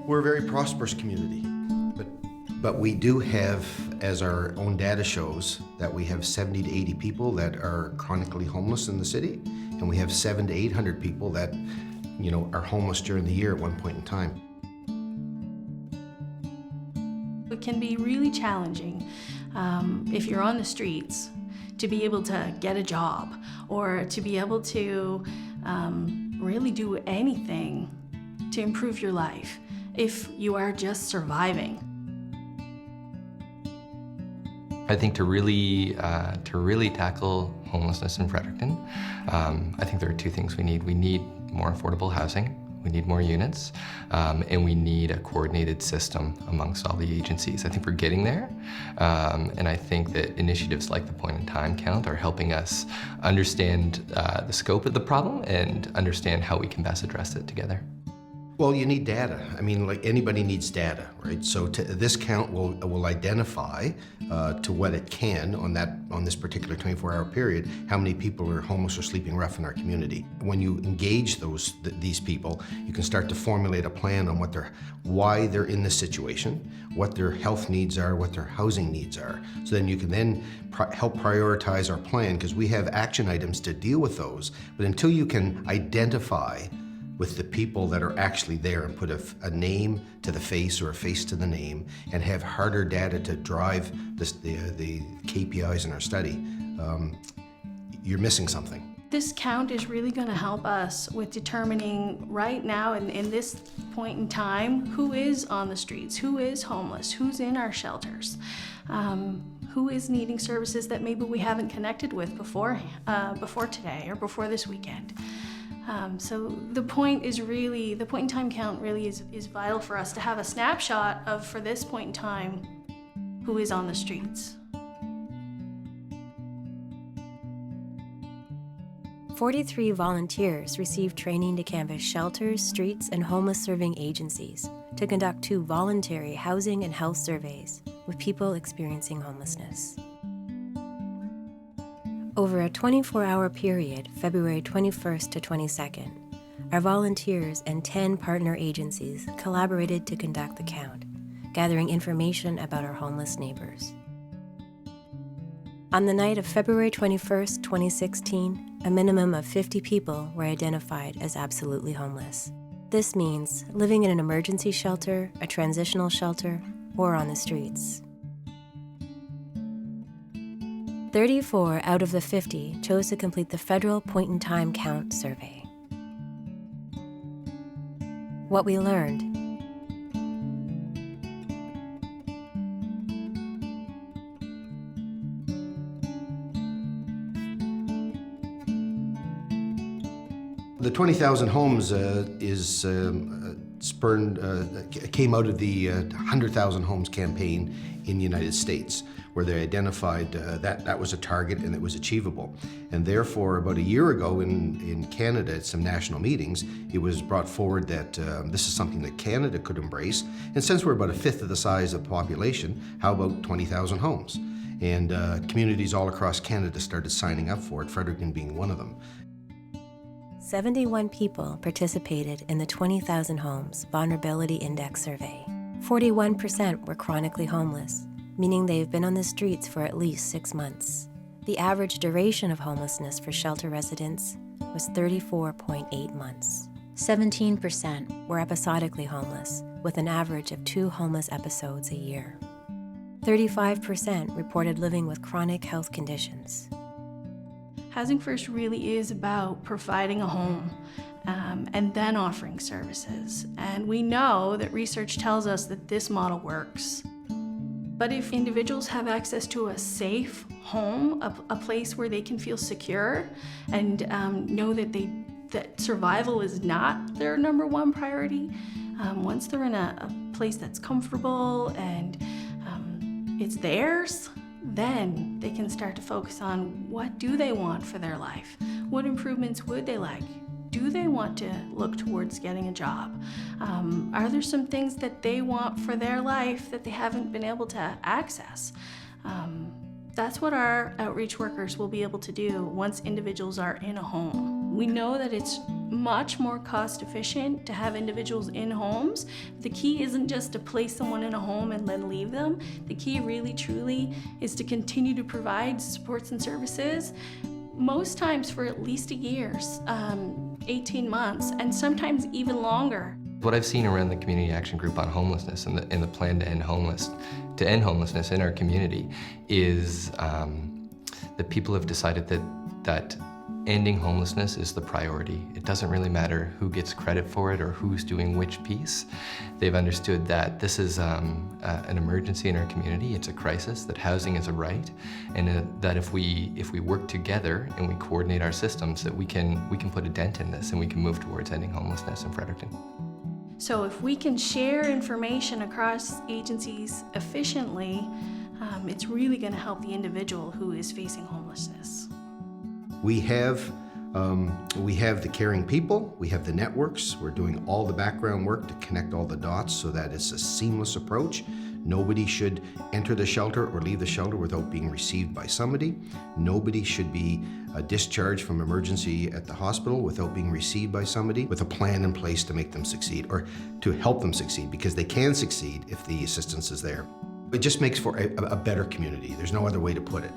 We're a very prosperous community, but we do have, as our own data shows, that we have 70 to 80 people that are chronically homeless in the city, and we have 700 to 800 people that, are homeless during the year at one point in time. It can be really challenging if you're on the streets to be able to get a job or to be able to really do anything to improve your life if you are just surviving. I think to really tackle homelessness in Fredericton, I think there are two things we need. We need more affordable housing, we need more units, and we need a coordinated system amongst all the agencies. I think we're getting there, and I think that initiatives like the point-in-time count are helping us understand the scope of the problem and understand how we can best address it together. Well, you need data. I mean, like anybody needs data, right? So this count will identify to what it can on this particular 24-hour period how many people are homeless or sleeping rough in our community. When you engage these people, you can start to formulate a plan on why they're in this situation, what their health needs are, what their housing needs are. So then you can then help prioritize our plan, because we have action items to deal with those. But until you can identify with the people that are actually there and put a name to the face or a face to the name and have harder data to drive the KPIs in our study, you're missing something. This count is really going to help us with determining right now and in this point in time who is on the streets, who is homeless, who's in our shelters, who is needing services that maybe we haven't connected with before today or before this weekend. So the point-in-time count really is vital for us to have a snapshot of, for this point in time, who is on the streets. 43 volunteers received training to canvass shelters, streets, and homeless-serving agencies to conduct 2 voluntary housing and health surveys with people experiencing homelessness. Over a 24-hour period, February 21st to 22nd, our volunteers and 10 partner agencies collaborated to conduct the count, gathering information about our homeless neighbors. On the night of February 21st, 2016, a minimum of 50 people were identified as absolutely homeless. This means living in an emergency shelter, a transitional shelter, or on the streets. 34 out of the 50 chose to complete the federal point-in-time count survey. What we learned: The 20,000 homes came out of the 100,000 homes campaign in the United States, where they identified that was a target and it was achievable. And therefore, about a year ago in Canada at some national meetings, it was brought forward that this is something that Canada could embrace. And since we're about a fifth of the size of the population, how about 20,000 homes? And communities all across Canada started signing up for it, Fredericton being one of them. 71 people participated in the 20,000 Homes Vulnerability Index survey. 41% were chronically homeless, meaning they've been on the streets for at least 6 months. The average duration of homelessness for shelter residents was 34.8 months. 17% were episodically homeless, with an average of 2 homeless episodes a year. 35% reported living with chronic health conditions. Housing First really is about providing a home and then offering services. And we know that research tells us that this model works. But if individuals have access to a safe home, a place where they can feel secure and know that survival is not their number one priority, once they're in a place that's comfortable and it's theirs, then they can start to focus on what do they want for their life? What improvements would they like? Do they want to look towards getting a job? Are there some things that they want for their life that they haven't been able to access? That's what our outreach workers will be able to do once individuals are in a home. We know that it's much more cost efficient to have individuals in homes. The key isn't just to place someone in a home and then leave them. The key really truly is to continue to provide supports and services, most times for at least a year, 18 months, and sometimes even longer. What I've seen around the Community Action Group on homelessness and the plan to end homelessness in our community is that people have decided that ending homelessness is the priority. It doesn't really matter who gets credit for it or who's doing which piece. They've understood that this is an emergency in our community. It's a crisis, that housing is a right, and that if we work together and we coordinate our systems, that we can put a dent in this and we can move towards ending homelessness in Fredericton. So if we can share information across agencies efficiently, it's really going to help the individual who is facing homelessness. We have the caring people, we have the networks, we're doing all the background work to connect all the dots so that it's a seamless approach. Nobody should enter the shelter or leave the shelter without being received by somebody. Nobody should be discharged from emergency at the hospital without being received by somebody with a plan in place to make them succeed or to help them succeed, because they can succeed if the assistance is there. It just makes for a better community. There's no other way to put it.